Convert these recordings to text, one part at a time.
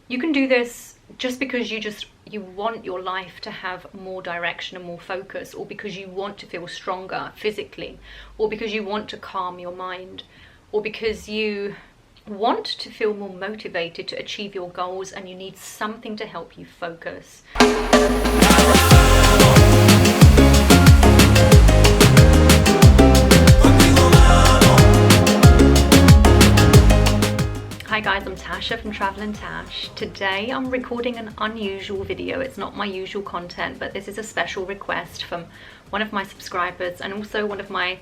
You can do this just because you want your life to have more direction and more focus, or because you want to feel stronger physically, or because you want to calm your mind, or because you want to feel more motivated to achieve your goals and you need something to help you focus. Hi guys, I'm Tasha from Travelandtash. Today I'm recording an unusual video. It's not my usual content, but this is a special request from one of my subscribers and also one of my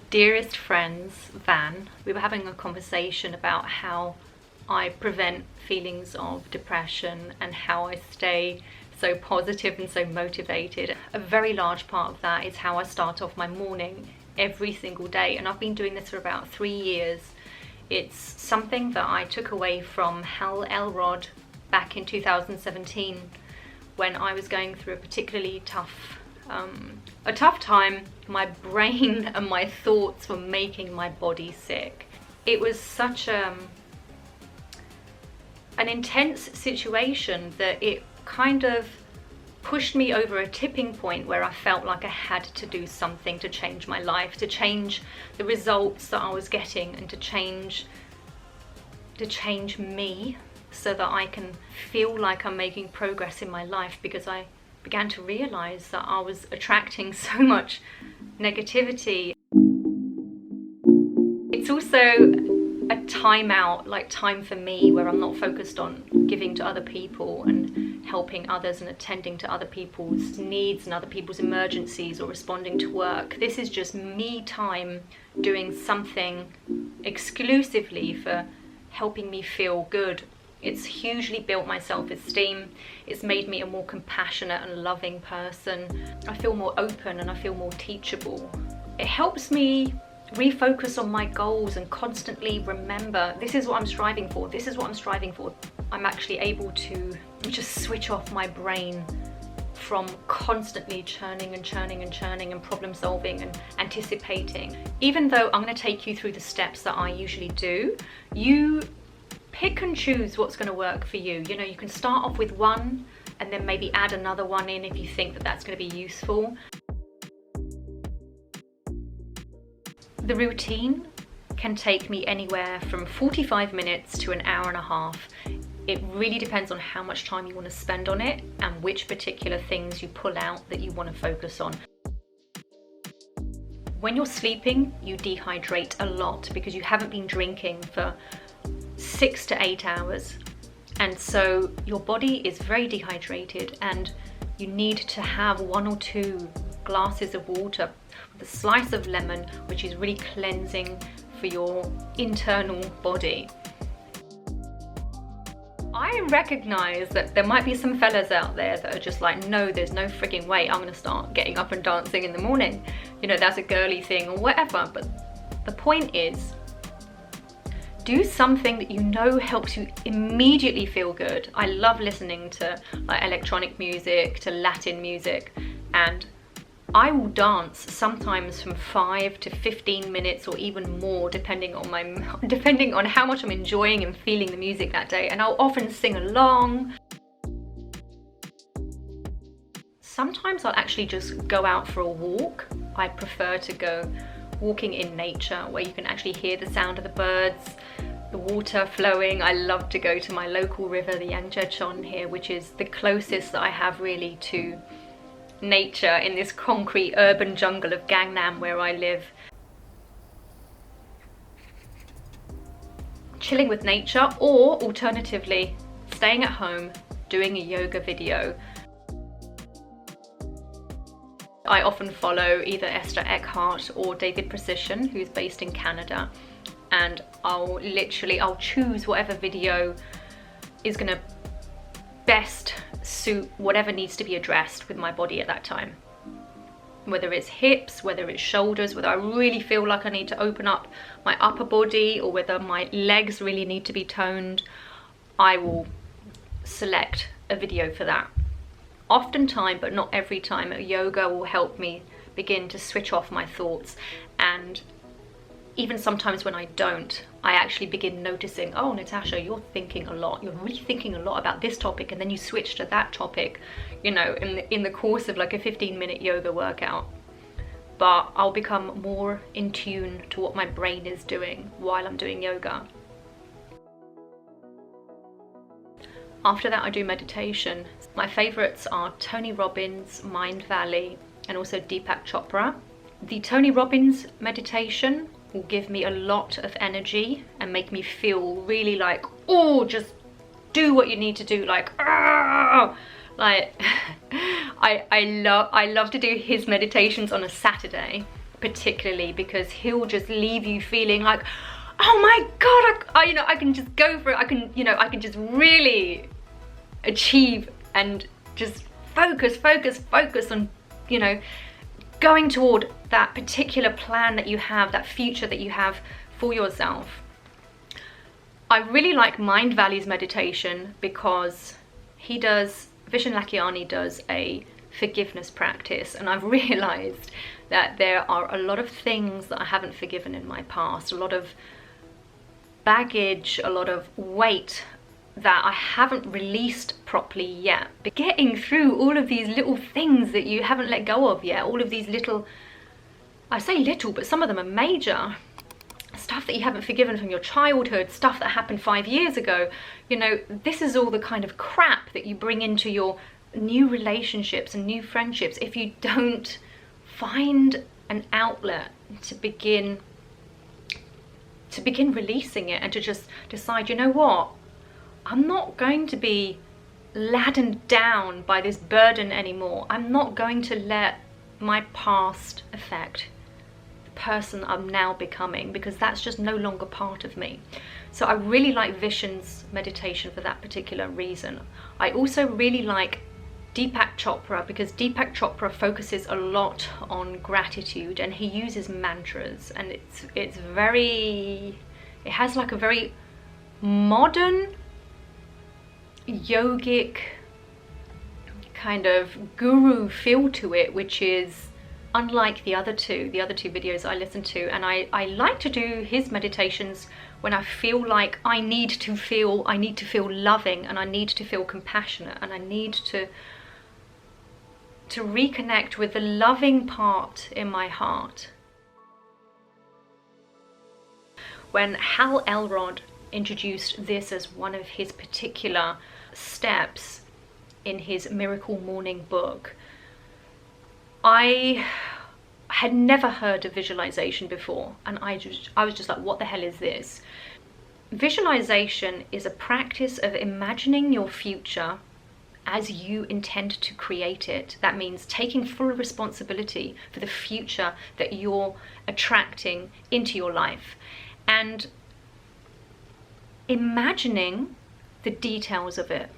dearest friends, Van. We were having a conversation about how I prevent feelings of depression and how I stay so positive and so motivated. A very large part of that is how I start off my morning every single day, and I've been doing this for about 3 years. It's something that I took away from Elrod back in 2017 when I was going through a particularly tough time. My brain and my thoughts were making my body sick. It was such an intense situation that it kind of pushed me over a tipping point where I felt like I had to do something to change my life, to change the results that I was getting, and to change me so that I can feel like I'm making progress in my life, because I began to realize that I was attracting so much negativity. It's also a time for me where I'm not focused on giving to other people and helping others and attending to other people's needs and other people's emergencies or responding to work. This is just me time doing something exclusively for helping me feel good. It's hugely built my self-esteem. It's made me a more compassionate and loving person. I feel more open and I feel more teachable. It helps me refocus on my goals and constantly remember, this is what I'm striving for, this is what I'm striving for. I'm actually able to just switch off my brain from constantly churning and problem solving and anticipating. Even though I'm going to take you through the steps that I usually do, you pick and choose what's going to work for you. You know, you can start off with one and then maybe add another one in if you think that that's going to be useful. The routine can take me anywhere from 45 minutes to an hour and a half. It really depends on how much time you want to spend on it and which particular things you pull out that you want to focus on. When you're sleeping, you dehydrate a lot because you haven't been drinking for 6 to 8 hours. And so your body is very dehydrated and you need to have 1 or 2 glasses of water with a slice of lemon, which is really cleansing for your internal body. I recognize that there might be some fellas out there that are just like, no, there's no frigging way I'm gonna start getting up and dancing in the morning. You know, that's a girly thing or whatever. But the point is, do something that you know helps you immediately feel good. I love listening to like electronic music, to Latin music, and I will dance sometimes from 5 to 15 minutes or even more, depending on how much I'm enjoying and feeling the music that day. And I'll often sing along. Sometimes I'll actually just go out for a walk. I prefer to go walking in nature where you can actually hear the sound of the birds, the water flowing. I love to go to my local river, the Yangtze here, which is the closest that I have really to nature in this concrete urban jungle of Gangnam where I live. Chilling with nature, or alternatively staying at home doing a yoga video. I often follow either Esther Eckhart or David Precision, who's based in Canada, and I'll choose whatever video is gonna best suit whatever needs to be addressed with my body at that time. Whether it's hips, whether it's shoulders, whether I really feel like I need to open up my upper body, or whether my legs really need to be toned, I will select a video for that. Oftentimes, but not every time, yoga will help me begin to switch off my thoughts and even sometimes when I don't, I actually begin noticing, oh, Natasha, you're thinking a lot. You're really thinking a lot about this topic, and then you switch to that topic, you know, in the course of like a 15-minute yoga workout. But I'll become more in tune to what my brain is doing while I'm doing yoga. After that, I do meditation. My favorites are Tony Robbins, Mindvalley, and also Deepak Chopra. The Tony Robbins meditation will give me a lot of energy and make me feel really like, oh, just do what you need to do, like, ah! Like I love to do his meditations on a Saturday, particularly because he'll just leave you feeling like, oh my god, you know, I can just go for it. I can just really achieve and just focus on, you know, going toward that particular plan that you have, that future that you have for yourself. I really like Mindvalley's meditation because Vishen Lakhiani does a forgiveness practice, and I've realized that there are a lot of things that I haven't forgiven in my past, a lot of baggage, a lot of weight that I haven't released properly yet. But getting through all of these little things that you haven't let go of yet, all of these little, I say little, but some of them are major, stuff that you haven't forgiven from your childhood, stuff that happened 5 years ago. You know, this is all the kind of crap that you bring into your new relationships and new friendships if you don't find an outlet to begin releasing it, and to just decide, you know what, I'm not going to be laden down by this burden anymore. I'm not going to let my past affect the person I'm now becoming, because that's just no longer part of me. So I really like Vishen's meditation for that particular reason. I also really like Deepak Chopra because Deepak Chopra focuses a lot on gratitude, and he uses mantras, and it has like a very modern yogic kind of guru feel to it, which is unlike the other two videos I listen to. And I like to do his meditations when I feel like I need to feel loving, and I need to feel compassionate, and I need to reconnect with the loving part in my heart. When Hal Elrod introduced this as one of his particular steps in his Miracle Morning book, I had never heard of visualization before, and I was just like, what the hell is this? Visualization is a practice of imagining your future as you intend to create it. That means taking full responsibility for the future that you're attracting into your life, and imagining the details of it,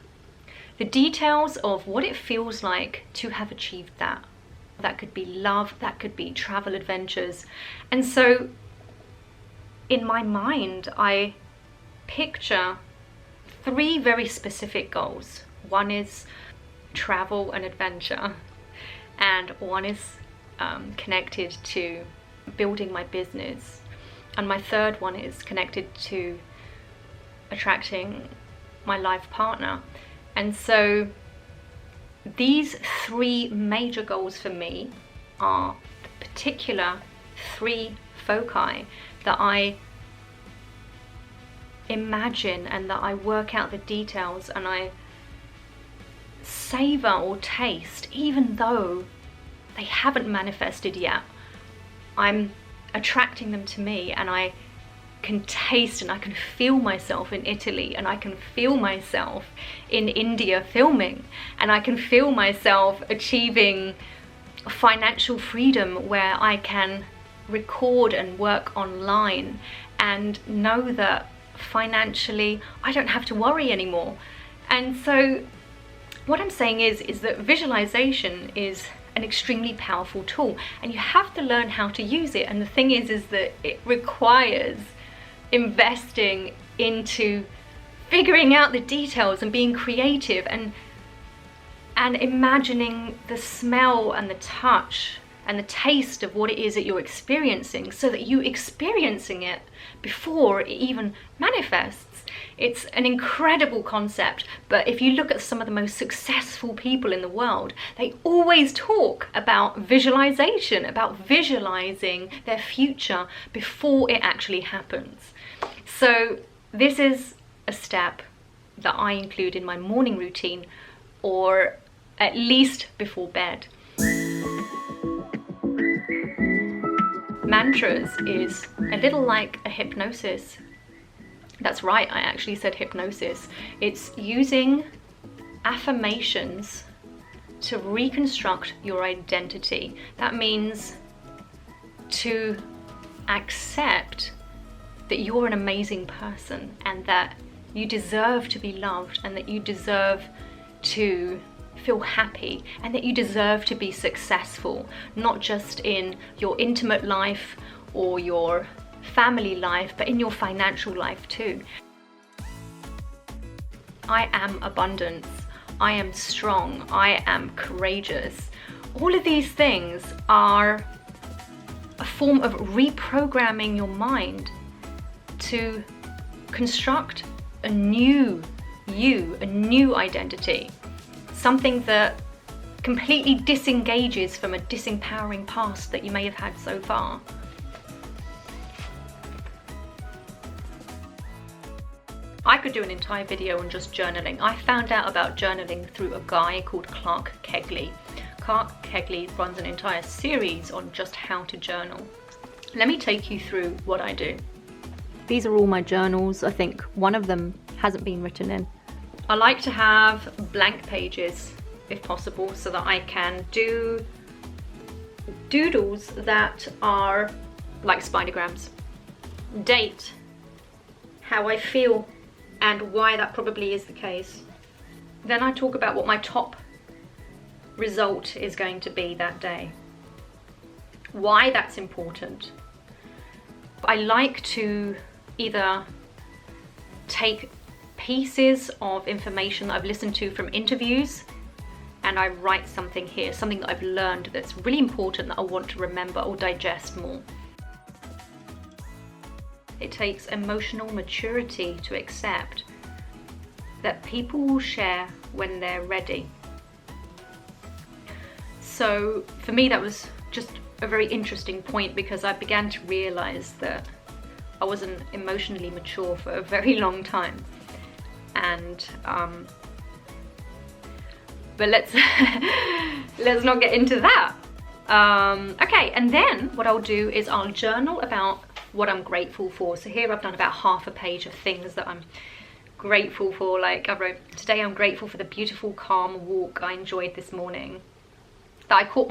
the details of what it feels like to have achieved that. That could be love, that could be travel adventures. And so in my mind, I picture 3 very specific goals. One is travel and adventure, and one is connected to building my business, and my third one is connected to attracting my life partner. And so these 3 major goals for me are the particular 3 foci that I imagine, and that I work out the details, and I savor or taste, even though they haven't manifested yet. I'm attracting them to me, and I can taste and I can feel myself in Italy, and I can feel myself in India filming, and I can feel myself achieving financial freedom where I can record and work online and know that financially I don't have to worry anymore. And so what I'm saying is that visualization is an extremely powerful tool, and you have to learn how to use it. And the thing is that it requires investing into figuring out the details and being creative and imagining the smell and the touch and the taste of what it is that you're experiencing, so that you experiencing it before it even manifests. It's an incredible concept, but if you look at some of the most successful people in the world, they always talk about visualization, about visualizing their future before it actually happens. So this is a step that I include in my morning routine, or at least before bed. Mantras is a little like a hypnosis. That's right, I actually said hypnosis. It's using affirmations to reconstruct your identity. That means to accept that you're an amazing person, and that you deserve to be loved, and that you deserve to feel happy, and that you deserve to be successful, not just in your intimate life or your family life, but in your financial life too. I am abundance. I am strong. I am courageous. All of these things are a form of reprogramming your mind to construct a new you, a new identity. Something that completely disengages from a disempowering past that you may have had so far. I could do an entire video on just journaling. I found out about journaling through a guy called Clark Kegley. Clark Kegley runs an entire series on just how to journal. Let me take you through what I do. These are all my journals. I think one of them hasn't been written in. I like to have blank pages if possible, so that I can do doodles that are like spidergrams. Date how I feel and why that probably is the case. Then I talk about what my top result is going to be that day, why that's important. I like to either take pieces of information that I've listened to from interviews, and I write something here, something that I've learned that's really important that I want to remember or digest more. It takes emotional maturity to accept that people will share when they're ready. So for me, that was just a very interesting point, because I began to realize that I wasn't emotionally mature for a very long time. And but let's not get into that. Okay, and then what I'll do is I'll journal about what I'm grateful for. So here I've done about half a page of things that I'm grateful for. Like I wrote, today I'm grateful for the beautiful calm walk I enjoyed this morning, that I caught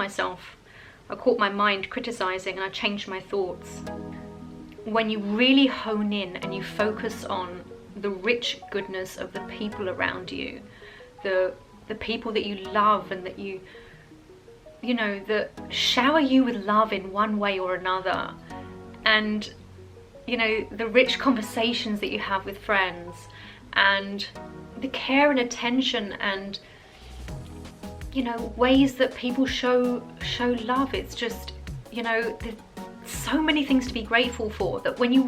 my mind criticizing, and I changed my thoughts. When you really hone in and you focus on the rich goodness of the people around you, the people that you love, and that you know, that shower you with love in one way or another, and you know, the rich conversations that you have with friends, and the care and attention, and you know, ways that people show love. It's just, you know, there's so many things to be grateful for, that when you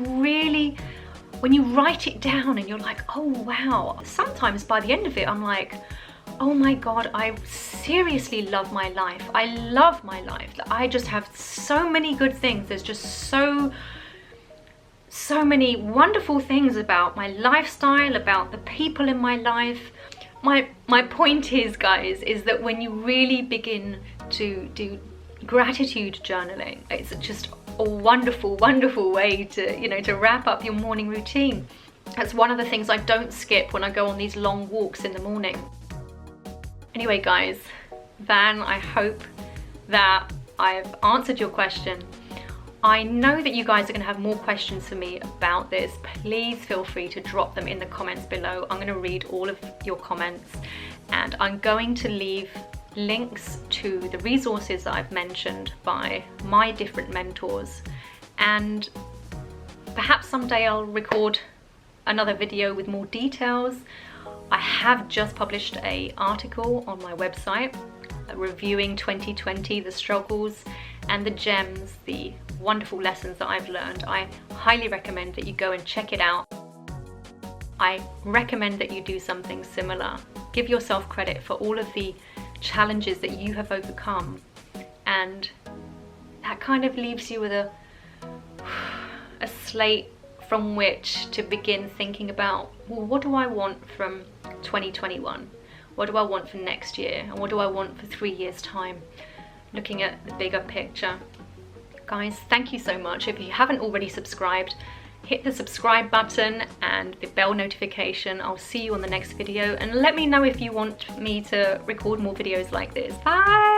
write it down and you're like, oh wow, sometimes by the end of it I'm like, oh my God, I seriously love my life. I love my life. I just have so many good things. There's just so many wonderful things about my lifestyle, about the people in my life. My point is, guys, is that when you really begin to do gratitude journaling, it's just a wonderful, wonderful way to, you know, to wrap up your morning routine. That's one of the things I don't skip when I go on these long walks in the morning. Anyway, guys, Van, I hope that I've answered your question. I know that you guys are going to have more questions for me about this. Please feel free to drop them in the comments below. I'm going to read all of your comments, and I'm going to leave links to the resources that I've mentioned by my different mentors, and perhaps someday I'll record another video with more details. I have just published an article on my website reviewing 2020, the struggles, and the gems, the wonderful lessons that I've learned, I highly recommend that you go and check it out. I recommend that you do something similar. Give yourself credit for all of the challenges that you have overcome, and that kind of leaves you with a slate from which to begin thinking about, well, what do I want from 2021? What do I want for next year? And what do I want for 3 years' time? Looking at the bigger picture. Guys, thank you so much. If you haven't already subscribed, hit the subscribe button and the bell notification. I'll see you on the next video, and let me know if you want me to record more videos like this. Bye!